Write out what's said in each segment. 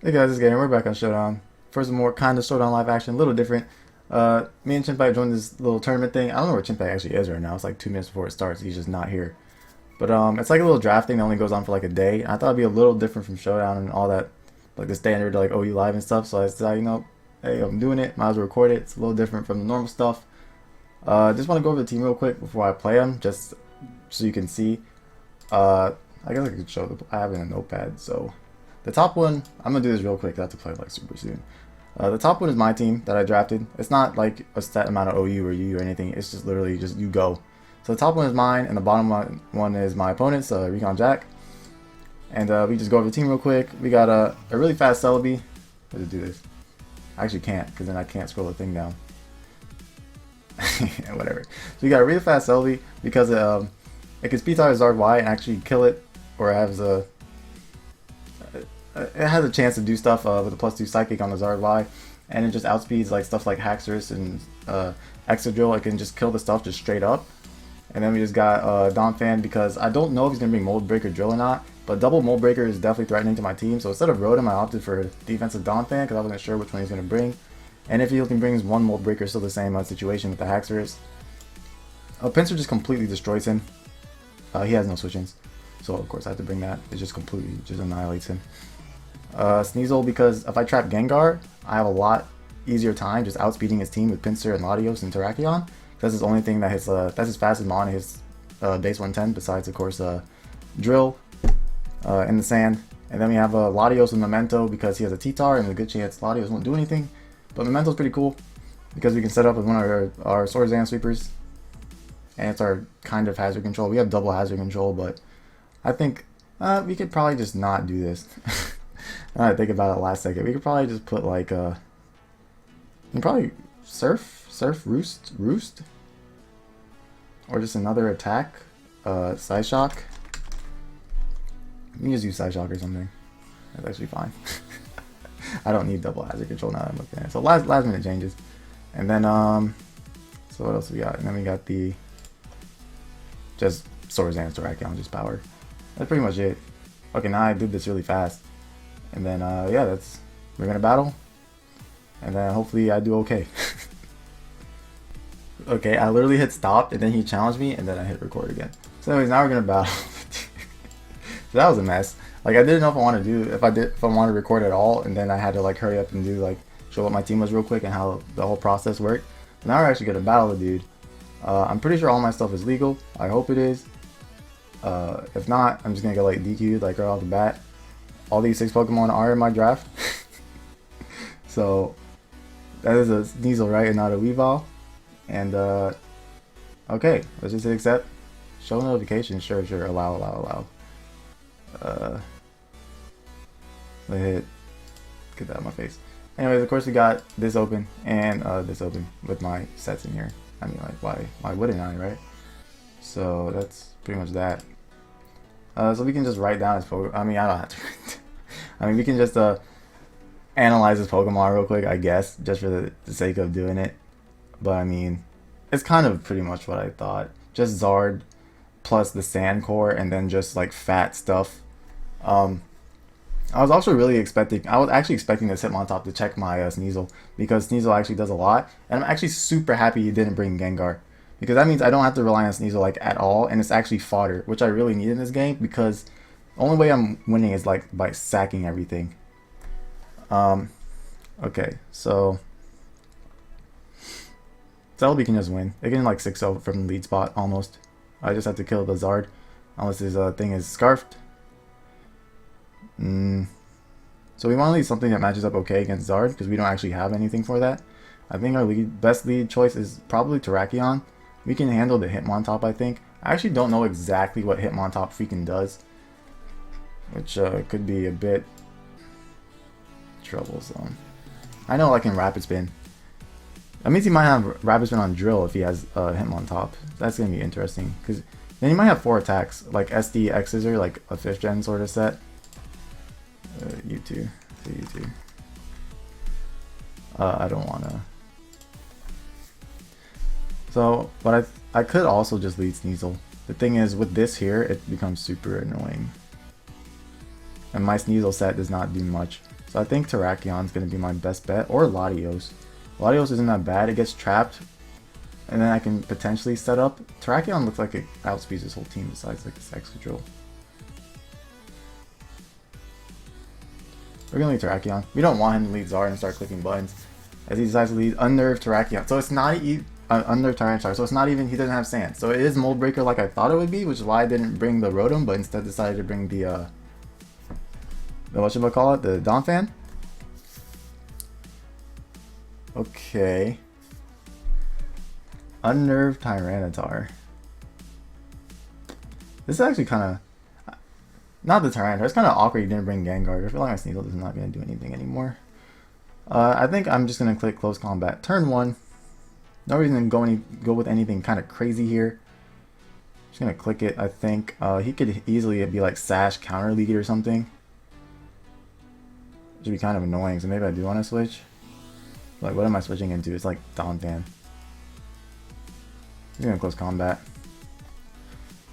Hey guys, it's Gator. We're back on Showdown. First more kind of Showdown live action, a little different. Me and Chinpai joined this little tournament thing. I don't know where Chinpai actually is right now. It's like 2 minutes before it starts. He's just not here. But it's like a little draft thing that only goes on for like a day. I thought it'd be a little different from Showdown and all that, like the standard like OU live and stuff. So I decided, hey, I'm doing it. Might as well record it. It's a little different from the normal stuff. Just want to go over the team real quick before I play them, just so you can see. I guess I could show I have it in a notepad, so. The top one, I'm going to do this real quick. I have to play like super soon. The top one is my team that I drafted. It's not like a set amount of OU or U or anything. It's just literally just you go. So the top one is mine, and the bottom one is my opponent's, Recon Jack. And we just go over the team real quick. We got a really fast Celebi. Let's do this. I actually can't, because then I can't scroll the thing down. Whatever. So we got a really fast Celebi because it can speed out Zard Y and actually kill it, or it has a chance to do stuff with a +2 Psychic on the Zard Y, and it just outspeeds like stuff like Haxorus and Exadrill. It can just kill the stuff just straight up. And then we just got Donphan because I don't know if he's going to bring Mold Breaker Drill or not, but double Mold Breaker is definitely threatening to my team. So instead of Rotom, I opted for defensive Donphan because I wasn't sure which one he's going to bring. And if he can bring one Mold Breaker, still the same situation with the Haxorus. Pinsir just completely destroys him. He has no switch-ins, so of course I have to bring that. It just completely just annihilates him. Sneasel, because if I trap Gengar, I have a lot easier time just outspeeding his team with Pinsir and Latios and Terrakion. That's his only thing that that's his fastest mon, his base 110, besides of course Drill in the sand. And then we have Latios and Memento because he has a T-Tar and a good chance Latios won't do anything. But Memento's pretty cool because we can set up with one of our Swordsdance Sweepers. And it's our kind of hazard control. We have double hazard control, but I think we could probably just not do this. I think about it last second. We could probably just put like you can probably surf roost, or just another attack, Side Shock. You can just use Side Shock or something. That's actually fine. I don't need double hazard control now that I'm looking at it. So last minute changes, and then so what else we got? And then we got the just Swordsdance Terrakion, just power. That's pretty much it. Okay, now I did this really fast. And then, yeah, we're gonna battle, and then hopefully I do okay. Okay, I literally hit stop, and then he challenged me, and then I hit record again. So anyways, now we're gonna battle. So that was a mess. Like, I didn't know if I want to do, if I want to record at all, and then I had to like hurry up and do like, show what my team was real quick and how the whole process worked. But now we're actually gonna battle the dude. I'm pretty sure all my stuff is legal. I hope it is. If not, I'm just gonna get like DQ'd like right off the bat. All these 6 Pokemon are in my draft. So that is a Sneasel, right, and not a Weavile. And okay, let's just hit accept. Show notification, sure, allow. Let hit, get that out of my face. Anyways, of course we got this open and this open with my sets in here. I mean, like, why wouldn't I, right? So that's pretty much that. So we can just write down his Pokemon. I mean, I don't have to write. I mean, we can just analyze his Pokemon real quick, I guess, just for the sake of doing it. But I mean, it's kind of pretty much what I thought. Just Zard plus the Sand Core, and then just like fat stuff. I was also really expecting. I was actually expecting this Hitmontop to check my Sneasel, because Sneasel actually does a lot, and I'm actually super happy he didn't bring Gengar. Because that means I don't have to rely on Sneasel like at all, and it's actually fodder, which I really need in this game, because the only way I'm winning is like by sacking everything. Okay, so Celebi can just win. It can like 6-0 from the lead spot almost. I just have to kill the Zard, unless his thing is scarfed. So we want to lead something that matches up okay against Zard, because we don't actually have anything for that. I think our best lead choice is probably Terrakion. We can handle the Hitmontop, I think. I actually don't know exactly what Hitmontop freaking does, which could be a bit troublesome. I know, like in Rapid Spin. That means he might have Rapid Spin on Drill if he has Hitmontop. That's going to be interesting, because then he might have 4 attacks, like SD, X Scissor, like a 5th gen sort of set. U2. I don't want to. So, but I could also just lead Sneasel. The thing is, with this here, it becomes super annoying. And my Sneasel set does not do much. So I think Terrakion's going to be my best bet, or Latios. Latios isn't that bad. It gets trapped, and then I can potentially set up. Terrakion looks like it outspeeds his whole team besides like this Excadrill. We're going to lead Terrakion. We don't want him to lead Zard and start clicking buttons, as he decides to lead Unnerved Terrakion. So it's not Unnerved Tyranitar, so it's not even, he doesn't have Sand. So it is Mold Breaker like I thought it would be, which is why I didn't bring the Rotom, but instead decided to bring the whatchamacallit, the Donphan. Okay. Unnerved Tyranitar. This is actually kind of, not the Tyranitar, it's kind of awkward you didn't bring Gengar. I feel like my Sneasel is not going to do anything anymore. I think I'm just going to click Close Combat. Turn 1. No reason to go with anything kind of crazy here. Just going to click it, I think. He could easily be like Sash Counter Lead or something. Which would be kind of annoying, so maybe I do want to switch. Like, what am I switching into? It's like Donphan. He's going to Close Combat.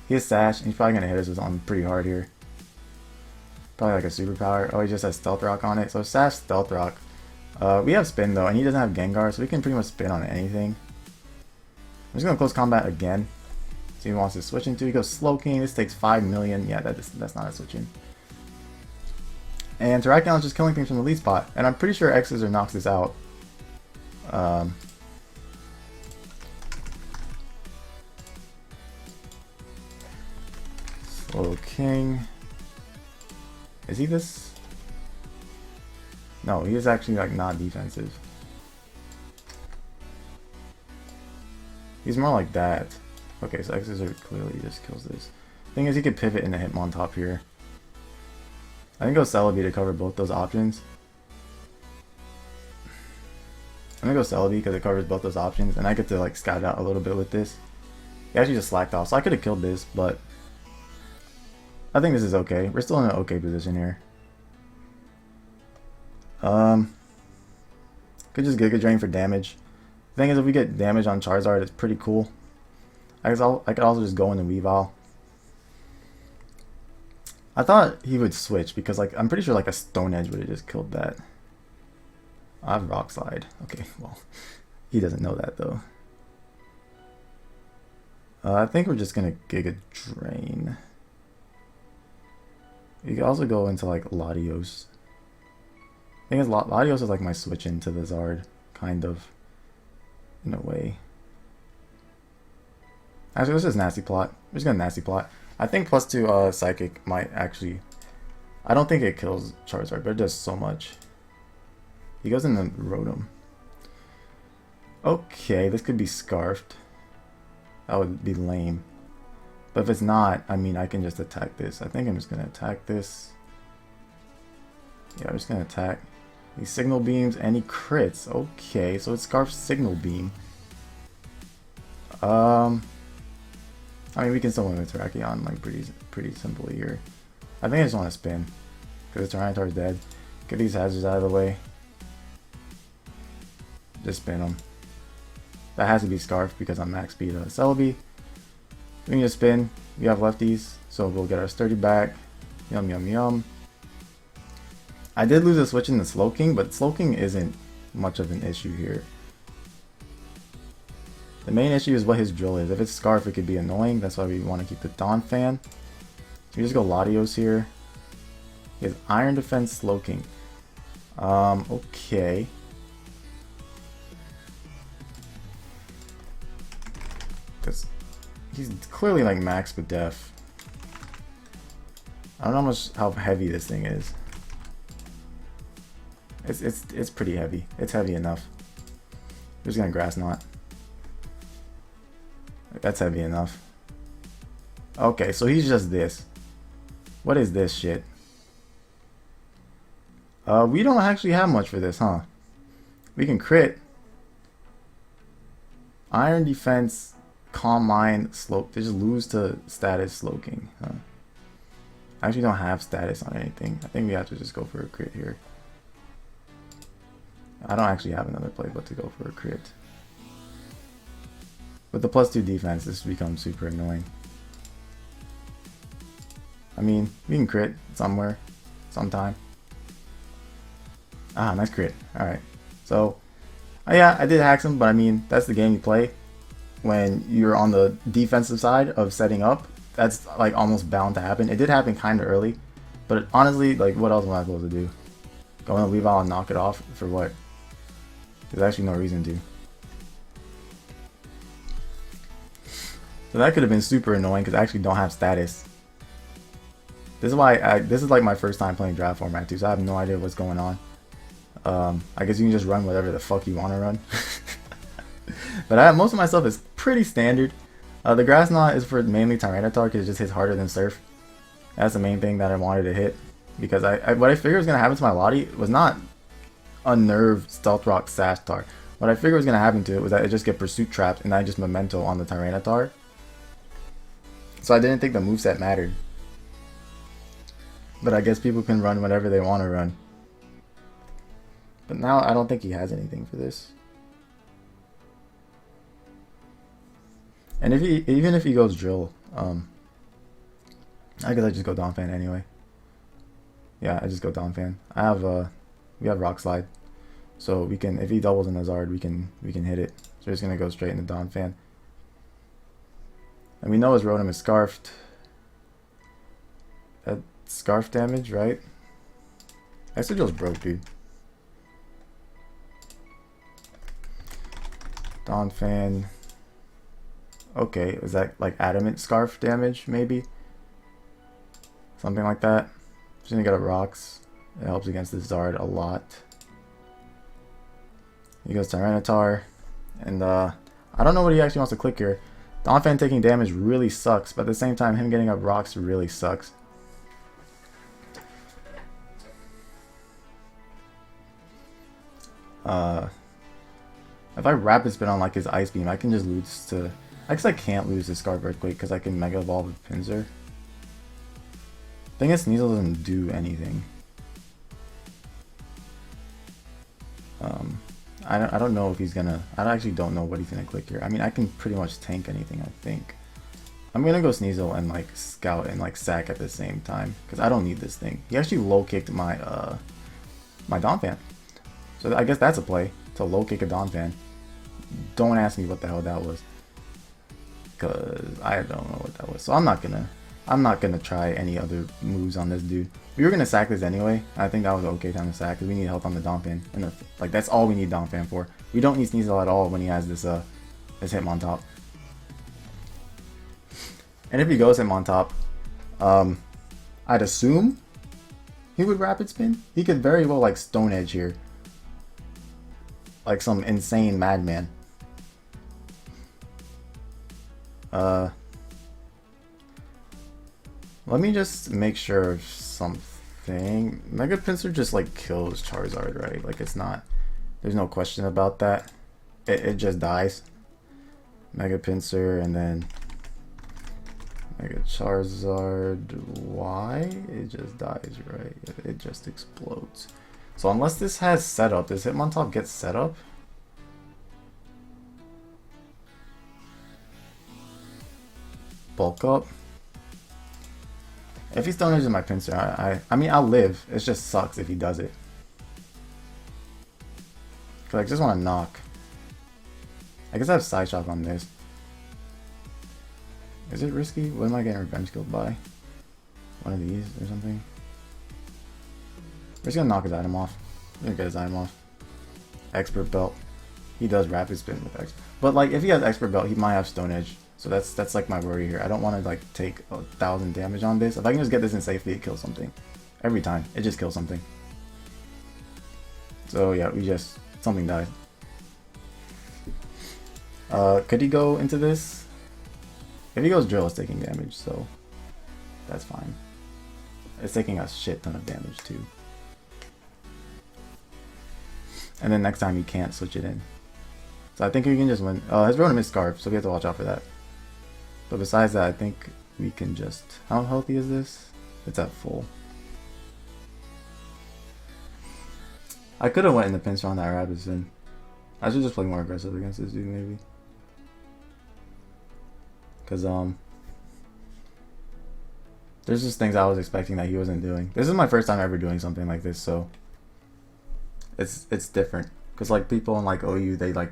He has Sash, and he's probably going to hit us with on pretty hard here. Probably like a superpower. Oh, he just has Stealth Rock on it. So Sash, Stealth Rock. We have Spin though, and he doesn't have Gengar, so we can pretty much spin on anything. I'm just going to Close Combat again. So he wants to switch into. He goes Slowking. This takes 5 million. Yeah, that's not a switching. And Terrakion is just killing things from the lead spot. And I'm pretty sure X's knocks this out. Slowking. Is he this? No, he is actually like not defensive. He's more like that. Okay, so X's clearly just kills this. Thing is, he could pivot into Hitmontop here. I think go Celebi to cover both those options. I'm gonna go Celebi because it covers both those options, and I get to like scout out a little bit with this. He actually just slacked off, so I could have killed this, but I think this is okay. We're still in an okay position here. Could just Giga Drain for damage. The thing is, if we get damage on Charizard, it's pretty cool. I could also just go into Weavile. I thought he would switch because like I'm pretty sure like a Stone Edge would have just killed that. I have Rock Slide. Okay, well, he doesn't know that though. I think we're just gonna Giga Drain. You could also go into like Latios. I think Latios is like my switch into the Zard, kind of, in a way. Actually, this is Nasty Plot. We're just gonna Nasty Plot. I think +2 Psychic might actually... I don't think it kills Charizard, but it does so much. He goes into Rotom. Okay, this could be Scarfed. That would be lame. But if it's not, I mean, I can just attack this. I think I'm just gonna attack this. Yeah, I'm just gonna attack. He Signal Beams and he crits. Okay, so it's Scarf's Signal Beam. I mean, we can still win with Terrakion, like, pretty simply here. I think I just want to spin, because the Tyranitar is dead. Get these hazards out of the way. Just spin them. That has to be Scarf, because I'm max speed Celebi. We can just spin. We have lefties, so we'll get our Sturdy back. Yum, yum, yum. I did lose a switch in the Slowking, but Slowking isn't much of an issue here. The main issue is what his drill is. If it's Scarf, it could be annoying. That's why we want to keep the Donphan. So we just go Latios here. He has Iron Defense, Slowking. Okay. Because he's clearly like max with def. I don't know how heavy this thing is. It's pretty heavy. It's heavy enough. We're just gonna Grass Knot. That's heavy enough. Okay, so he's just this. What is this shit? We don't actually have much for this, huh? We can crit. Iron Defense, Calm Mind, Slope. They just lose to status Slowking, huh? I actually don't have status on anything. I think we have to just go for a crit here. I don't actually have another play but to go for a crit. With the +2 defense, this becomes super annoying. I mean, we can crit somewhere, sometime. Ah, nice crit. Alright. So, yeah, I did hack him, but I mean, that's the game you play. When you're on the defensive side of setting up, that's like almost bound to happen. It did happen kind of early, but honestly, like, what else am I supposed to do? Go in the leave out and knock it off for what? There's actually no reason to. So that could have been super annoying because I actually don't have status. This is why this is like my first time playing draft format too, so I have no idea what's going on. I guess you can just run whatever the fuck you want to run. But most of my stuff is pretty standard. The grass knot is for mainly Tyranitar because it just hits harder than Surf. That's the main thing that I wanted to hit. Because what I figured was going to happen to my Lottie was not unnerved Stealth Rock Sashtar. What I figured was going to happen to it was that it just get Pursuit Trapped and I just Memento on the Tyranitar. So I didn't think the moveset mattered. But I guess people can run whatever they want to run. But now I don't think he has anything for this. And even if he goes Drill, I guess I just go Donphan anyway. Yeah, I just go Donphan. We have Rock Slide, so we can, if he doubles in the Zard, we can hit it. So we're just gonna go straight into Donphan. And we know his Rotom is Scarfed. That Scarf damage, right? Exodrill's broke, dude. Donphan. Okay, is that like Adamant Scarf damage, maybe? Something like that. Just gonna get a Rocks. It helps against this Zard a lot. He goes Tyranitar. And I don't know what he actually wants to click here. Donphan taking damage really sucks, but at the same time, him getting up Rocks really sucks. If I Rapid Spin on like his Ice Beam, I can just lose to... I guess I can't lose to Scarf Earthquake because I can Mega Evolve with Pinsir. Thing is, Sneasel doesn't do anything. I don't know if he's gonna... I actually don't know what he's gonna click here. I mean, I can pretty much tank anything, I think. I'm gonna go Sneasel and like Scout and like Sack at the same time because I don't need this thing. He actually low kicked my my Donphan, so I guess that's a play to low kick a Donphan. Don't ask me what the hell that was, because I don't know what that was. So I'm not gonna try any other moves on this dude. We were gonna sack this anyway. I think that was an okay time to sack because we need help on the Donphan, and like that's all we need Donphan for. We don't need Sneasel at all when he has this this Hitmontop. And if he goes Hitmontop, I'd assume he would Rapid Spin. He could very well like Stone Edge here, like some insane madman. Let me just make sure of something. Mega Pinsir just like kills Charizard, right? Like it's not, there's no question about that. It just dies. Mega Pinsir and then Mega Charizard. Why? It just dies, right? It just explodes. So unless this has setup, does Hitmontop get setup? Bulk up. If he's Stone Edge in my Pinsir, I mean I'll live. It just sucks if he does it. Cause I just want to knock. I guess I have Side Shock on this. Is it risky? What am I getting revenge killed by? One of these or something? We're just gonna knock his item off. We're gonna get his item off. Expert Belt. He does Rapid Spin with Expert. But like if he has Expert Belt, he might have Stone Edge. So that's like my worry here. I don't want to like take 1,000 damage on this. If I can just get this in safety, it kills something. Every time. It just kills something. So yeah, something died. Could he go into this? If he goes Drill, it's taking damage, so that's fine. It's taking a shit ton of damage too. And then next time you can't switch it in. So I think we can just win. His Rotom is Scarf, so we have to watch out for that. But besides that, I think we can just... How healthy is this? It's at full. I could have went in the pinch on that Rapid Spin. I should just play more aggressive against this dude, maybe. Because, there's just things I was expecting that he wasn't doing. This is my first time ever doing something like this, so... it's different because like people in like OU, they like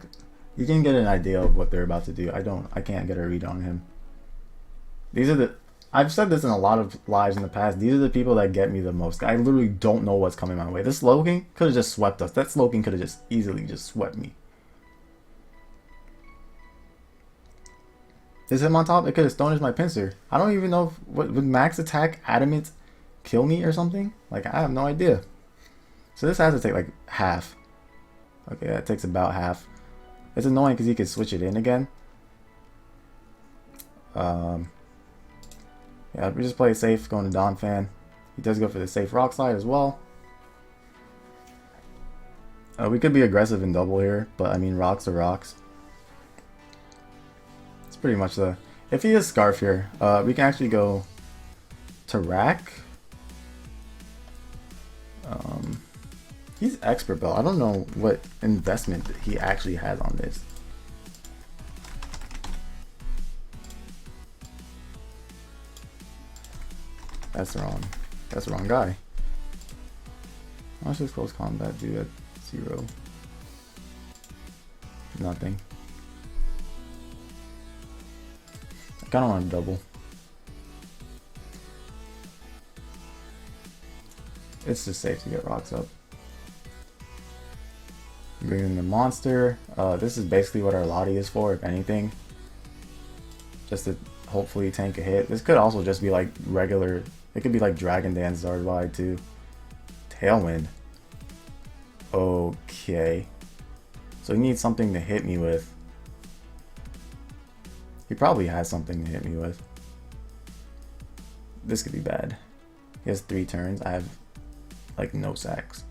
you can get an idea of what they're about to do. I can't get a read on him. These are the I've said this in a lot of lives in the past. These are the people that get me the most. I literally don't know what's coming my way. This lookin could have just swept us. That lookin could have just easily just swept me. Is him on top? It could have stoned my pincer. I don't even know if, would max attack adamant kill me or something? Like I have no idea. So this has to take like half. Okay, that takes about half. It's annoying because you could switch it in again. Yeah, we just play it safe, going to Don Fan. He does go for the safe rock slide as well. We could be aggressive in double here, but I mean rocks are rocks. It's pretty much the... If he is Scarf here, we can actually go to Rack. He's Expert Belt. I don't know what investment he actually has on this. That's the wrong guy. How much does close combat do at 0? Nothing. I kind of want to double. It's just safe to get rocks up. Bring in the monster. This is basically what our Lottie is for, if anything. Just to hopefully tank a hit. This could also just be like regular. It could be like Dragon Dance Zardwide too. Tailwind. Okay. So he needs something to hit me with. He probably has something to hit me with. This could be bad. He has 3 turns. I have like no sacks.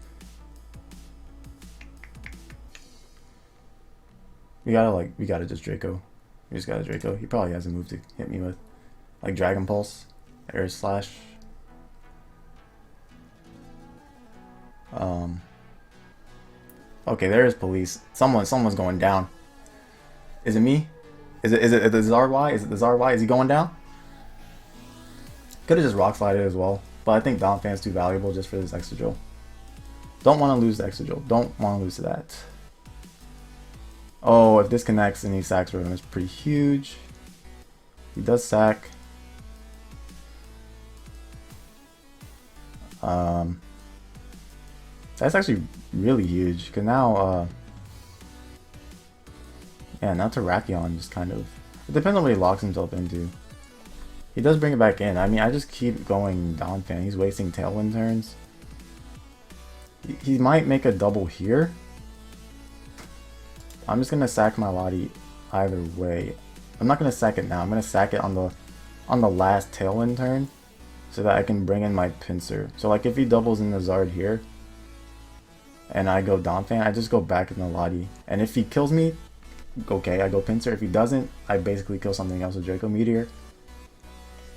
We gotta just Draco. We just gotta Draco. He probably has a move to hit me with. Like Dragon Pulse, Air Slash. Okay, there is police. Someone's going down. Is it me? Is it the Zardwide? Is it the Zardwide? Is he going down? Could have just rock slided as well. But I think Dom Fan's too valuable just for this extra drill. Don't want to lose the extra drill. Don't want to lose to that. Oh, if this connects and he sacks Rhythm, it's pretty huge. He does sack. That's actually really huge. Cause now, yeah, now Terrakion just kind of. It depends on what he locks himself into. He does bring it back in. I mean, I just keep going Don Fan. He's wasting Tailwind turns. He might make a double here. I'm just gonna sack my Lottie either way. I'm not gonna sack it now. I'm gonna sack it on the last Tailwind turn, so that I can bring in my pincer. So like if he doubles in the Zard here, and I go Don Fan, I just go back in the Lottie. And if he kills me, okay, I go pincer. If he doesn't, I basically kill something else with Draco Meteor.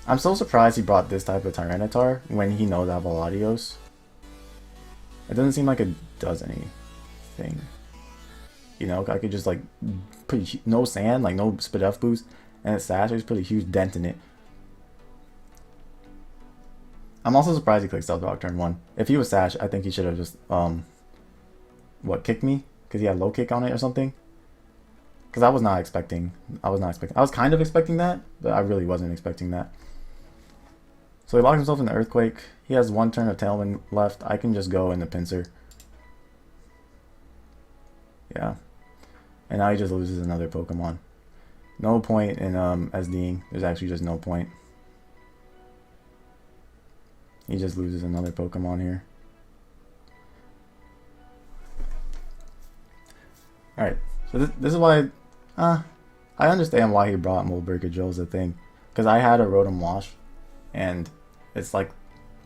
I'm so surprised he brought this type of Tyranitar when he knows I have a Latios. It doesn't seem like it does anything. You know, I could just like no sand, like no Spadef boost, and it's Sash. I just put a huge dent in it. I'm also surprised he clicked Stealth Rock turn 1. If he was Sash, I think he should have just kicked me because he had low kick on it or something. Because I was not expecting. I was kind of expecting that, but I really wasn't expecting that. So he locks himself in the Earthquake. He has 1 turn of Tailwind left. I can just go in the pincer. Yeah. And now he just loses another Pokemon. No point in SDing. There's actually just no point. He just loses another Pokemon here. Alright. So this is why... I understand why he brought Mold Breaker Drill as a thing. Because I had a Rotom Wash. And it's like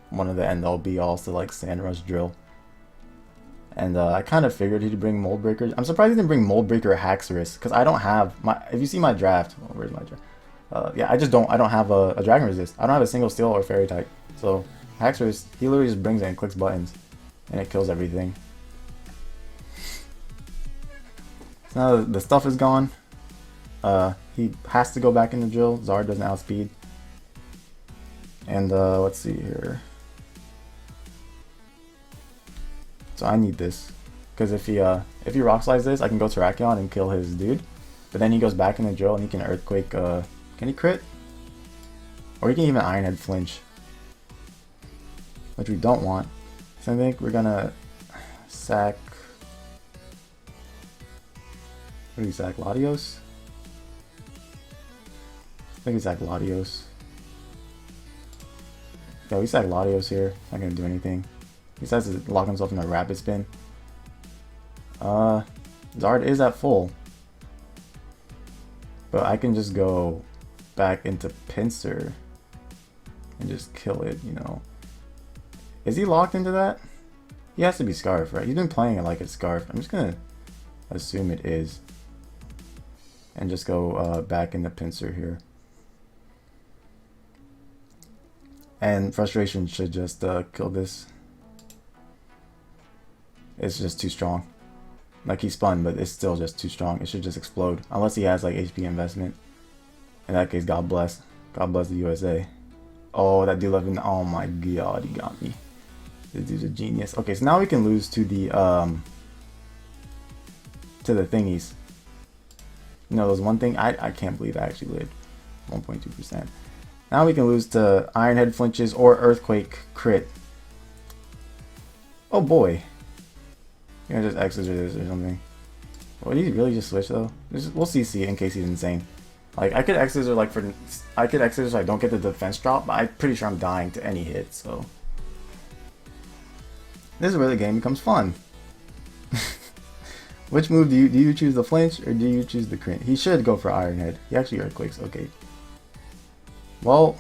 one of the end-all be-alls to like Sand Rush Drill. And I kind of figured he'd bring Mold Breaker. I'm surprised he didn't bring Mold Breaker Haxorus, because I don't have my. If you see my draft, oh, where's my draft? Yeah, I don't have a Dragon Resist. I don't have a single Steel or Fairy type. So Haxorus, he literally just brings it and clicks buttons, and it kills everything. So now the stuff is gone. He has to go back in the drill. Zard doesn't outspeed. And let's see here. So I need this. Because if he rock slides this, I can go Terrakion and kill his dude. But then he goes back in the drill and he can Earthquake. Can he crit? Or he can even Iron Head flinch, which we don't want. So I think we're gonna sack. What do we sack? Latios? I think we sack Latios. Yeah, we sack Latios here. Not gonna do anything. He decides to lock himself in a Rapid Spin. Zard is at full. But I can just go back into Pinsir and just kill it, you know. Is he locked into that? He has to be Scarf, right? He's been playing it like it's Scarf. I'm just gonna assume it is. And just go back into Pinsir here. And Frustration should just kill this. It's just too strong. Like, he spun, but it's still just too strong. It should just explode. Unless he has, like, HP investment. In that case, God bless. God bless the USA. Oh, that dude left in. Oh my god, he got me. This dude's a genius. Okay, so now we can lose to the thingies. You know, those one thing. I can't believe I actually lived. 1.2%. Now we can lose to Iron Head flinches or Earthquake crit. Oh boy. You know, just X's or this or something. Would he really just switch though? We'll CC in case he's insane. Like, I could X's or like I could X's so I don't get the defense drop, but I'm pretty sure I'm dying to any hit, so. This is where the game becomes fun. Which move do you choose the flinch or do you choose the crit? He should go for Iron Head. He actually Earthquakes, okay. Well,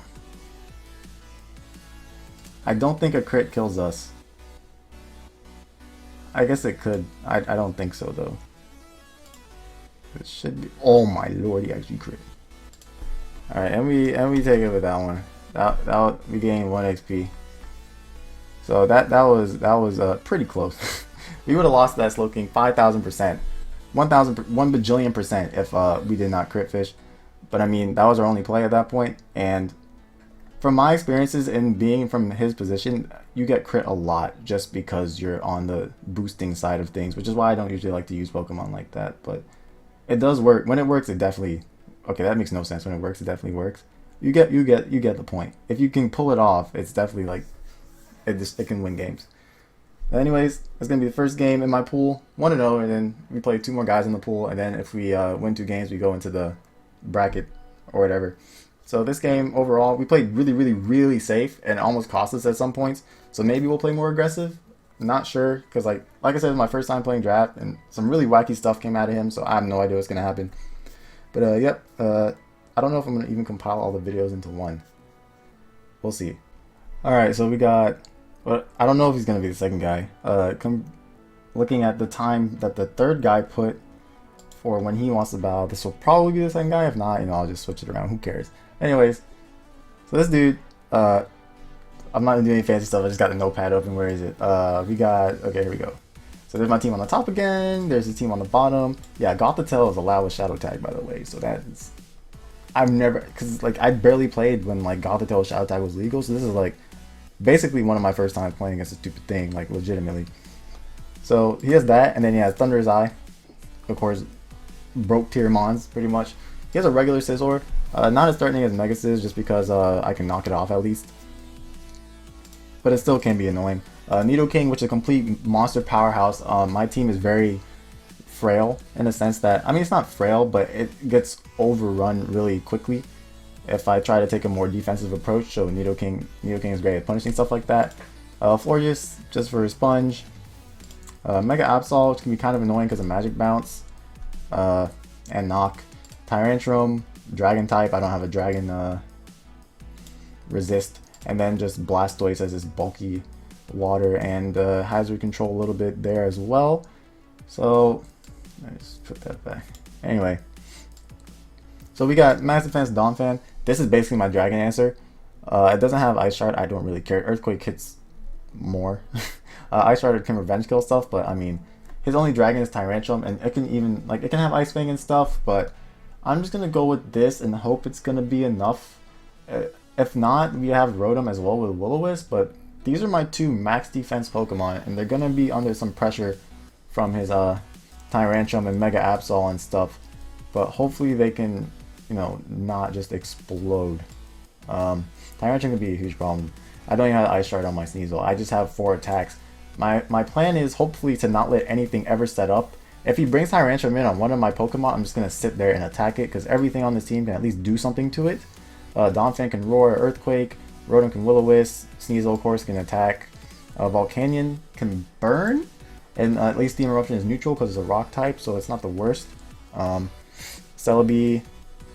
I don't think a crit kills us. I guess it could. I don't think so though. It should be. Oh my lord, he actually crit. All right, and we take it with that one. That we gained 1 XP. So that was pretty close. We would have lost that Slowking 5,000%, 1 bajillion% if we did not crit fish. But I mean, that was our only play at that point, and from my experiences in being from his position, you get crit a lot just because you're on the boosting side of things, which is why I don't usually like to use Pokemon like that. But it does work. When it works, it definitely. Okay, that makes no sense. When it works, it definitely works. You get the point. If you can pull it off, it's definitely like it can win games. But anyways, it's gonna be the first game in my pool, 1-0, and then we play 2 more guys in the pool, and then if we win 2 games, we go into the bracket or whatever. So this game overall, we played really safe and almost cost us at some points. So maybe we'll play more aggressive. Not sure, because like I said, it was my first time playing draft, and some really wacky stuff came out of him. So I have no idea what's gonna happen. But yep, I don't know if I'm gonna even compile all the videos into one. We'll see. All right, so we got. Well, I don't know if he's gonna be the second guy. Looking at the time that the third guy put for when he wants to battle, this will probably be the second guy. If not, you know, I'll just switch it around. Who cares? Anyways, so this dude, I'm not gonna do any fancy stuff. I just got the notepad open. Where is it? We got. Okay, here we go. So there's my team on the top again. There's the team on the bottom. Yeah, Gothitelle is allowed with Shadow Tag, by the way. So that's. I've never, cause like I barely played when like Gothitelle Shadow Tag was legal. So this is like basically one of my first times playing against a stupid thing, like legitimately. So he has that, and then he has Thunder's Eye, of course, broke tier mons pretty much. He has a regular Scizor, not as threatening as Mega Sizz, just because I can knock it off at least. But it still can be annoying. Nidoking, which is a complete monster powerhouse. My team is very frail in the sense that, I mean, it's not frail, but it gets overrun really quickly if I try to take a more defensive approach. So Nidoking is great at punishing stuff like that. Florius, just for a sponge. Mega Absol, which can be kind of annoying because of Magic Bounce and Knock. Tyrantrum, Dragon type. I don't have a Dragon resist. And then just Blastoise as this bulky water and Hazard control a little bit there as well. So let me just put that back. Anyway, so we got Max Defense Donphan. This is basically my Dragon answer. It doesn't have Ice Shard. I don't really care. Earthquake hits more. Ice Shard can revenge kill stuff, but I mean, his only Dragon is Tyrantrum, and it can even like it can have Ice Fang and stuff. But I'm just gonna go with this and hope it's gonna be enough. If not, we have Rotom as well with Will-O-Wisp, but these are my 2 max defense Pokemon, and they're gonna be under some pressure from his Tyrantrum and Mega Absol and stuff. But hopefully they can, you know, not just explode. Tyrantrum could be a huge problem. I don't even have Ice Shard on my Sneasel. I just have 4 attacks. My plan is hopefully to not let anything ever set up. If he brings Tyrantrum in on one of my Pokemon, I'm just going to sit there and attack it, because everything on this team can at least do something to it. Donphan can Roar, Earthquake, Rotom can Will-O-Wisp, Sneasel of course can attack, Volcanion can Burn, and at least Steam Eruption is neutral because it's a rock type, so it's not the worst. Celebi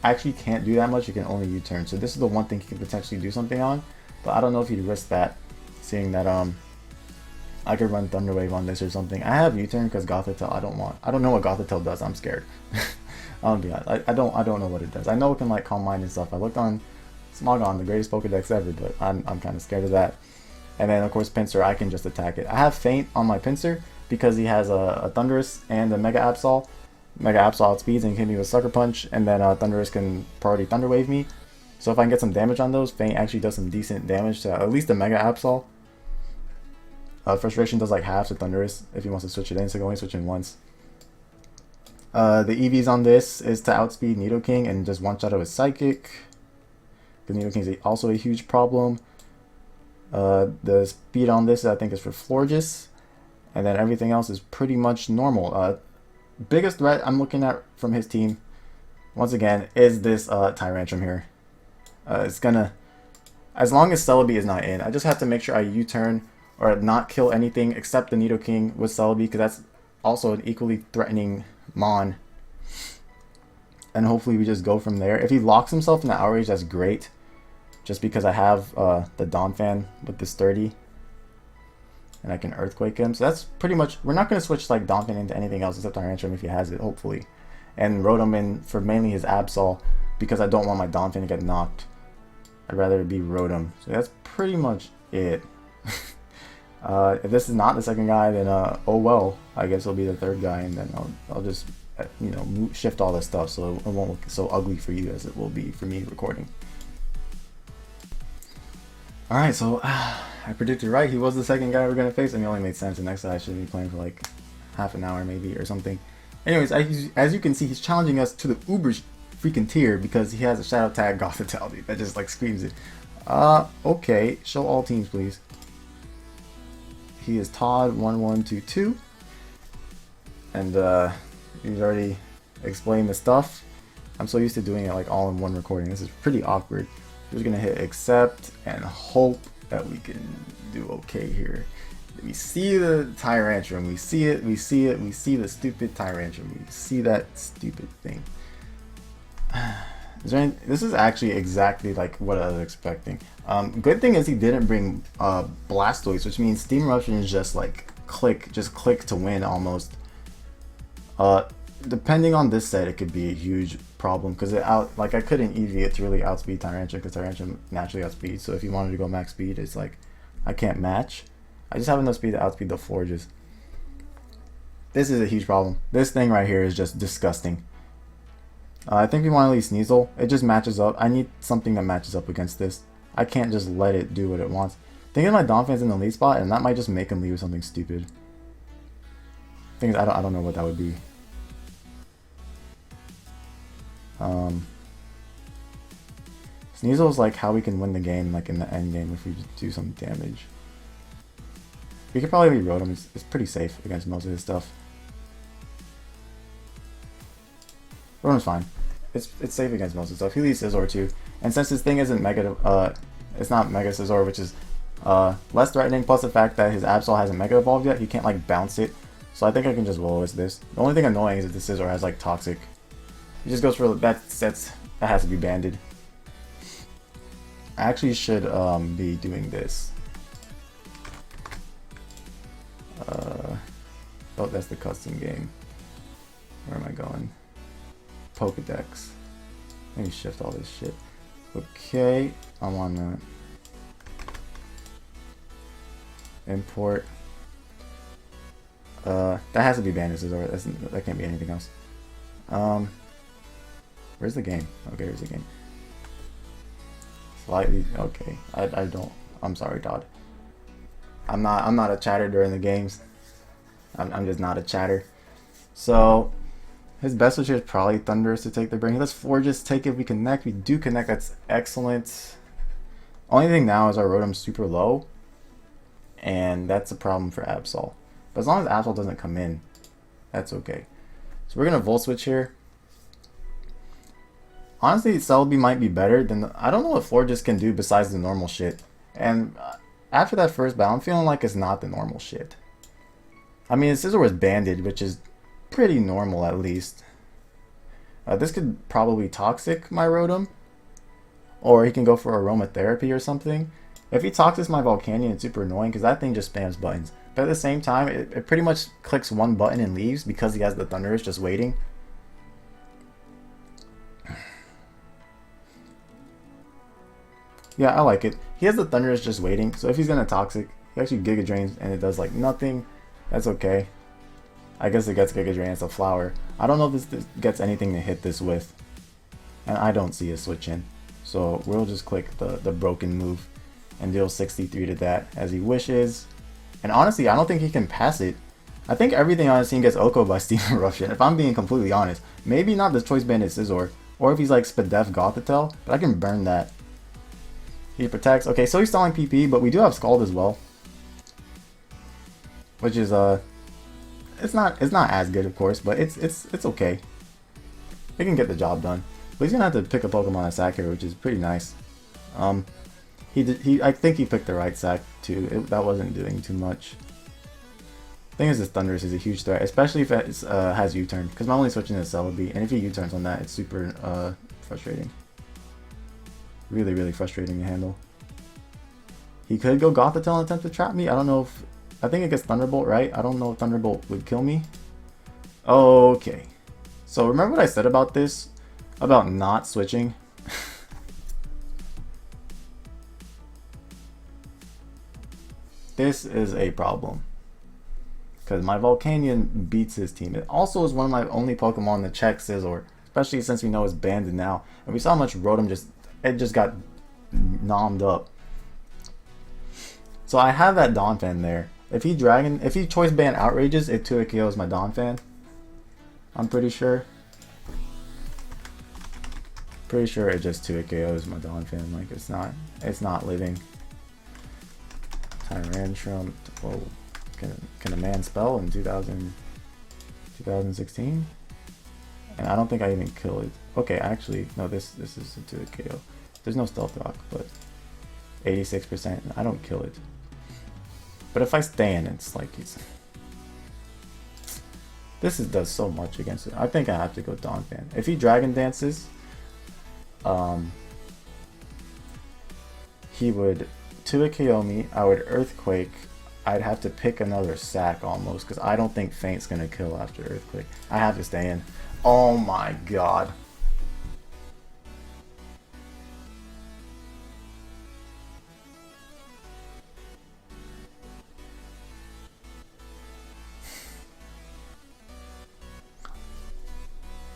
actually can't do that much, he can only U-turn, so this is the one thing he can potentially do something on, but I don't know if he'd risk that, seeing that I could run Thunder Wave on this or something. I have U-turn because Gothitelle I don't know what Gothitelle does, I'm scared. I'll be honest, I don't know what it does. I know it can like Calm Mind and stuff. I looked on Smogon, the greatest Pokedex ever, but I'm kind of scared of that. And then of course Pinsir, I can just attack it. I have Feint on my Pinsir because he has a Thundurus and a Mega Absol. Mega Absol outspeeds and hit me with Sucker Punch, and then Thundurus can priority Thunder Wave me. So if I can get some damage on those, Feint actually does some decent damage to at least the Mega Absol. Frustration does like half to Thundurus if he wants to switch it in, so only switch in once. The EVs on this is to outspeed Nidoking and just one-shot it with Psychic. Because Nidoking is also a huge problem. The speed on this I think is for Florges. And then everything else is pretty much normal. Biggest threat I'm looking at from his team, once again, is this Tyrantrum here. It's gonna, as long as Celebi is not in, I just have to make sure I U-turn or not kill anything except the Nidoking with Celebi, because that's also an equally threatening Mon. And hopefully we just go from there. If he locks himself in the Outrage, that's great. Just because I have the Donphan with this 30. And I can Earthquake him. So that's pretty much, we're not going to switch like Donphan into anything else except Tyrantrum if he has it, hopefully. And Rotom in for mainly his Absol, because I don't want my Donphan to get knocked. I'd rather it be Rotom. So that's pretty much it. If this is not the second guy, then oh well, I guess it'll be the third guy, and then I'll just you know, shift all this stuff so it won't look so ugly for you as it will be for me recording. Alright, so I predicted right, he was the second guy we're gonna face, and it only made sense. The next guy I should be playing for like half an hour maybe or something. Anyways, as you can see, he's challenging us to the uber freaking tier because he has a Shadow Tag Gothitelle, dude. That just like screams it. Okay, show all teams please. He is Todd1122, and he's already explained the stuff. I'm so used to doing it like all in one recording. This is pretty awkward. We're just gonna hit accept and hope that we can do okay here. We see the Tyrantrum, we see it, we see it, we see the stupid Tyrantrum, we see that stupid thing. This is actually exactly like what I was expecting. Good thing is he didn't bring Blastoise, which means Steam Eruption is just like click to win almost. Depending on this set, it could be a huge problem because like I couldn't EV it to really outspeed Tyrantrum because Tyrantrum naturally outspeeds. So if you wanted to go max speed, it's like I can't match. I just have enough speed to outspeed the Florges. This is a huge problem. This thing right here is just disgusting. I think we want to leave Sneasel. It just matches up. I need something that matches up against this. I can't just let it do what it wants. Thinking my Donphan's in the lead spot, and that might just make him leave with something stupid. Thing is, I don't know what that would be. Sneasel is like how we can win the game, like in the end game, if we do some damage. We could probably reroad him. It's pretty safe against most of his stuff. Rotom's fine. It's safe against most of the stuff. He leaves Scizor too. And since this thing isn't Mega, it's not Mega Scizor, which is less threatening, plus the fact that his Absol hasn't Mega Evolved yet, he can't like bounce it. So I think I can just Will-O-Wisp this. The only thing annoying is that the Scizor has like Toxic. He just goes for that has to be banded. I actually should be doing this. Oh, that's the custom game. Where am I going? Pokedex. Let me shift all this shit. Okay, I'm on that. Import. That has to be banded, that can't be anything else. Where's the game? Okay, here's the game. Slightly, okay. I don't, I'm sorry, Todd. I'm not a chatter during the games. I'm just not a chatter. So his best switch here is probably Thunderous to take the brain. Let's Forge take it. We connect. We do connect. That's excellent. Only thing now is our Rotom's super low, and that's a problem for Absol. But as long as Absol doesn't come in, that's okay. So we're gonna Volt Switch here. Honestly, Celebi might be better than I don't know what Florges can do besides the normal shit. And after that first battle, I'm feeling like it's not the normal shit. I mean, Scizor was banded, which is pretty normal at least. This could probably Toxic my Rotom. Or he can go for Aromatherapy or something. If he Toxics my Volcanion, it's super annoying because that thing just spams buttons. But at the same time, it pretty much clicks one button and leaves because he has the Thunderous just waiting. Yeah, I like it. He has the Thunderous just waiting, so if he's gonna Toxic, he actually Giga Drains and it does like nothing. That's okay. I guess it gets Giga Drain as a flower. I don't know if this gets anything to hit this with. And I don't see a switch in. So we'll just click the broken move and deal 63 to that as he wishes. And honestly, I don't think he can pass it. I think everything on his team gets OHKO by Steam Eruption, if I'm being completely honest. Maybe not the Choice Banded Scizor, or if he's like Spadef Gothitelle, but I can burn that. He protects. Okay, so he's stalling PP, but we do have Scald as well. Which is it's not as good of course, but it's okay. It can get the job done. But he's gonna have to pick a Pokemon at sack here, which is pretty nice. I think he picked the right sack too. That wasn't doing too much. Thing is, this Thunderous is a huge threat, especially if it has U-turn, because I'm only switching to Celebi, and if he U-turns on that, it's super frustrating. Really, really frustrating to handle. He could go Gothitelle and attempt to trap me. I don't know if... I think it gets Thunderbolt, right? I don't know if Thunderbolt would kill me. Okay. So remember what I said about this? About not switching? This is a problem. Because my Volcanion beats his team. It also is one of my only Pokemon that check Scizor. Especially since we know it's banded now. And we saw how much Rotom just got nommed up. So I have that Donphan there. If he Choice Band Outrages, it 2 KOs my Donphan. I'm pretty sure. Pretty sure it just 2 KOs my Donphan. Like it's not living. Tyrantrum. Whoa. Can a man spell in 2016? And I don't think I even kill it. Okay, actually, no, this is a 2 KO. There's no Stealth Rock, but 86%. I don't kill it. But if I stand, it's like does so much against it. I think I have to go Donphan. If he Dragon Dances, he would 2 KO me. I would Earthquake. I'd have to pick another sack almost because I don't think Faint's gonna kill after Earthquake. I have to stay in. Oh my god.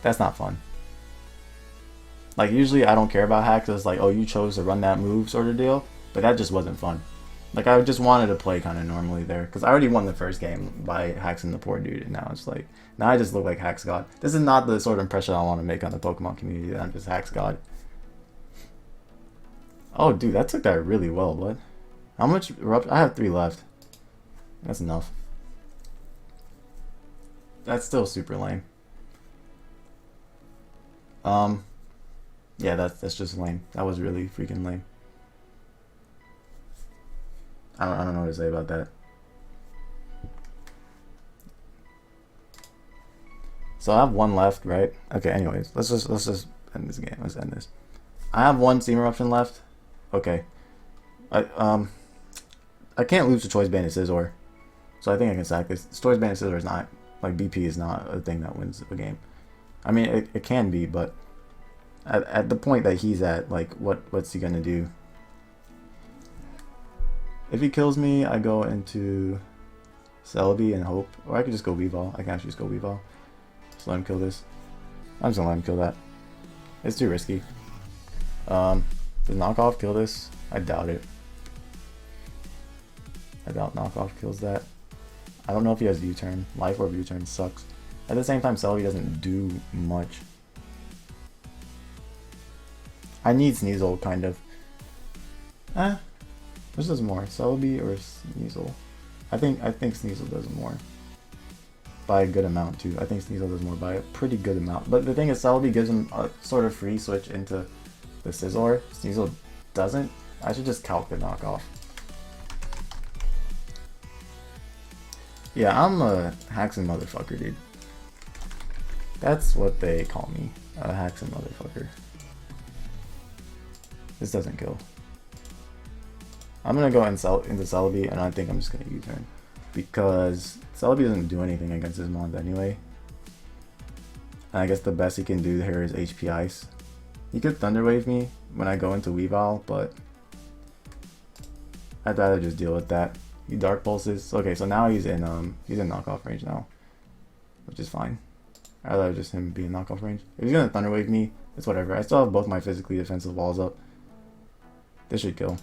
That's not fun. Like usually I don't care about hacks. It's like, oh, you chose to run that move sort of deal. But that just wasn't fun. Like I just wanted to play kind of normally there because I already won the first game by hacking the poor dude, and now it's like now I just look like Hacks God. This is not the sort of impression I want to make on the Pokemon community that I'm just Hacks God. Oh, dude, that took that really well, bud. How much erupt? I have 3 left. That's enough. That's still super lame. Yeah, that's just lame. That was really freaking lame. I don't know what to say about that. So I have 1 left, right? Okay, anyways, let's just end this game. Let's end this. I have 1 Steam Eruption left. Okay. I can't lose to Choice Banded Scizor. So I think I can sack this. Choice Banded Scizor is not, like, BP is not a thing that wins a game. I mean, it can be, but at the point that he's at, like, what's he gonna do? If he kills me, I go into Celebi and hope. Or I could just go Weavile. I can actually just go Weavile. Just let him kill this. I'm just gonna let him kill that. It's too risky. Does knockoff kill this? I doubt it. I doubt knockoff kills that. I don't know if he has U-turn. Life Orb U-turn sucks. At the same time, Celebi doesn't do much. I need Sneasel, kind of. Which does more, Celebi or Sneasel? I think Sneasel does more. By a good amount, too. I think Sneasel does more by a pretty good amount. But the thing is, Celebi gives him a sort of free switch into the Scizor. Sneasel doesn't. I should just calc the knockoff. Yeah, I'm a Haxen motherfucker, dude. That's what they call me. A Haxen motherfucker. This doesn't kill. I'm gonna go into Celebi, and I think I'm just gonna U-turn. Because Celebi doesn't do anything against his Mons anyway. And I guess the best he can do here is HP Ice. He could Thunder Wave me when I go into Weavile, but I'd rather just deal with that. He Dark Pulses. Okay, so now he's in knockoff range now, which is fine. I'd rather just him be in knockoff range. If he's gonna Thunder Wave me, it's whatever. I still have both my physically defensive walls up. This should kill.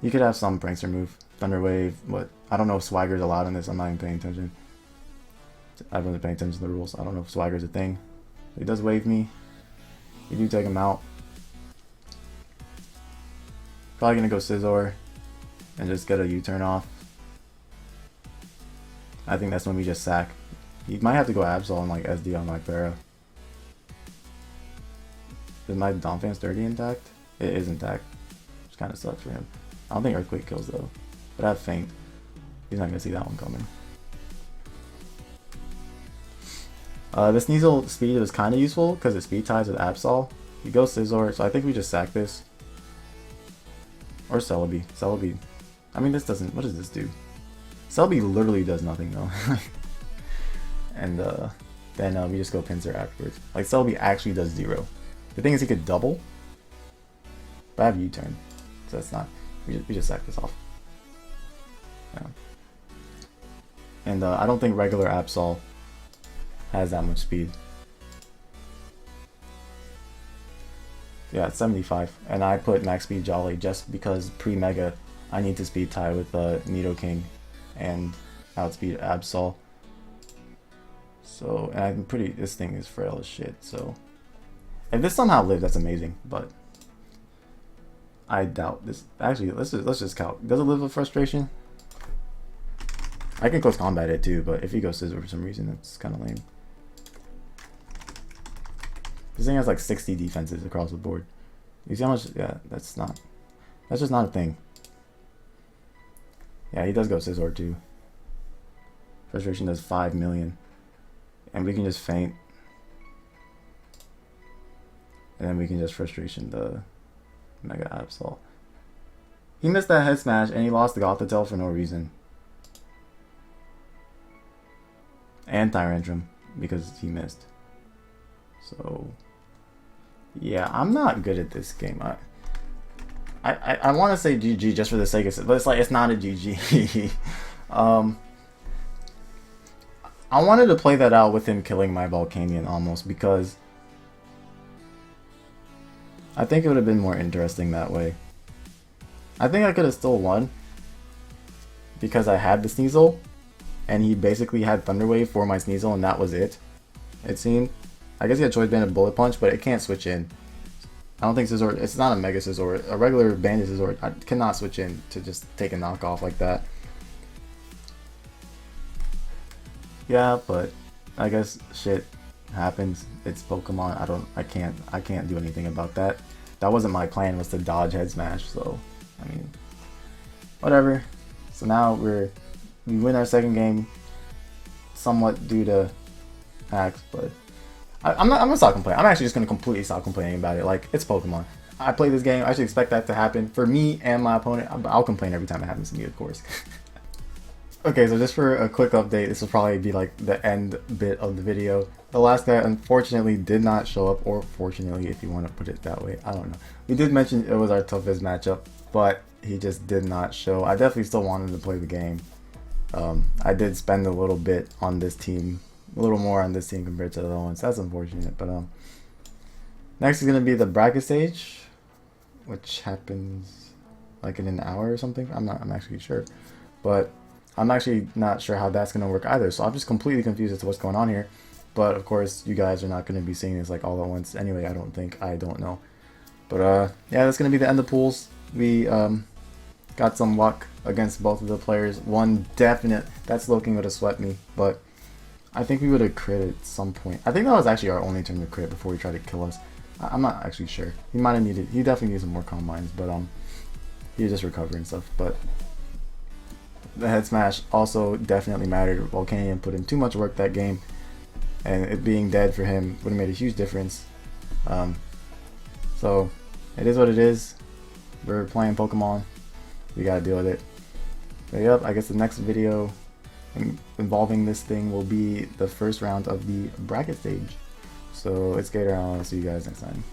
You could have some prankster move. Thunder Wave, but I don't know if Swagger's allowed in this. I'm not even paying attention. I wasn't paying attention to the rules. I don't know if Swagger's a thing. He does wave me. You do take him out. Probably gonna go Scizor and just get a U-turn off. I think that's when we just sack. You might have to go Absol and like SD on my Pharaoh. Is my Donphan sturdy intact? It is intact. Which kind of sucks for him. I don't think Earthquake kills though. But I have Feint. He's not going to see that one coming. The Sneasel speed was kind of useful because it speed ties with Absol. You go Scizor, so I think we just sack this. Or Celebi. Celebi. I mean, this doesn't... What does this do? Celebi literally does nothing though. And then we just go Pinsir afterwards. Like, Celebi actually does 0. The thing is he could double. But I have U-turn. So that's not... We just sack this off. Yeah. And I don't think regular Absol has that much speed. Yeah, it's 75. And I put max speed Jolly just because pre-mega I need to speed tie with Nidoking and outspeed Absol. So, and I'm pretty, this thing is frail as shit, so. If this somehow lives, that's amazing, but I doubt this. Actually, let's just count. Does it live with frustration? I can close combat it too, but if he goes Scizor for some reason, that's kind of lame. This thing has like 60 defenses across the board. You see how much? Yeah, that's just not a thing. Yeah, he does go Scizor too. Frustration does 5 million. And we can just Feint. And then we can just Frustration the Mega Absol. He missed that head smash and he lost the Gothitelle for no reason. And Tyrantrum because he missed. So yeah, I'm not good at this game. I want to say GG just for the sake of it, but it's like it's not a GG. I wanted to play that out with him killing my Volcanion almost because I think it would have been more interesting that way. I think I could have still won because I had the Sneasel and he basically had Thunder Wave for my Sneasel and that was it. It seemed. I guess he had Choice Band and Bullet Punch, but it can't switch in. I don't think Scizor, it's not a Mega Scizor. A regular Banded Scizor I cannot switch in to just take a knockoff like that. Yeah, but I guess shit happens. It's Pokemon. I can't do anything about that. That wasn't my plan, was to dodge head smash, so I mean whatever. So now we win our second game somewhat due to hacks, but I'm gonna stop complaining. I'm actually just gonna completely stop complaining about it. Like, it's Pokemon. I play this game, I should expect that to happen for me and my opponent. I'll complain every time it happens to me, of course. Okay, so just for a quick update, this will probably be like the end bit of the video. The last guy unfortunately did not show up, or fortunately if you want to put it that way, I don't know. We did mention it was our toughest matchup, but he just did not show. I definitely still wanted to play the game. I did spend a little bit on this team, a little more on this team compared to the other ones. That's unfortunate, but next is going to be the bracket stage, which happens like in an hour or something. I'm actually sure, but I'm actually not sure how that's going to work either. So I'm just completely confused as to what's going on here. But of course, you guys are not going to be seeing this like all at once anyway. I don't think. I don't know. But yeah, that's going to be the end of pools. We got some luck against both of the players. One definite. That's looking would have swept me, but I think we would have crit at some point. I think that was actually our only turn to crit before he tried to kill us. I'm not actually sure. He might have needed. He definitely needs some more combines, but he was just recovering stuff. But the head smash also definitely mattered. Volcanion put in too much work that game, and it being dead for him would have made a huge difference. So it is what it is. We're playing Pokemon. We gotta deal with it. But yep, I guess the next video involving this thing will be the first round of the bracket stage. So itzGator, and I'll see you guys next time.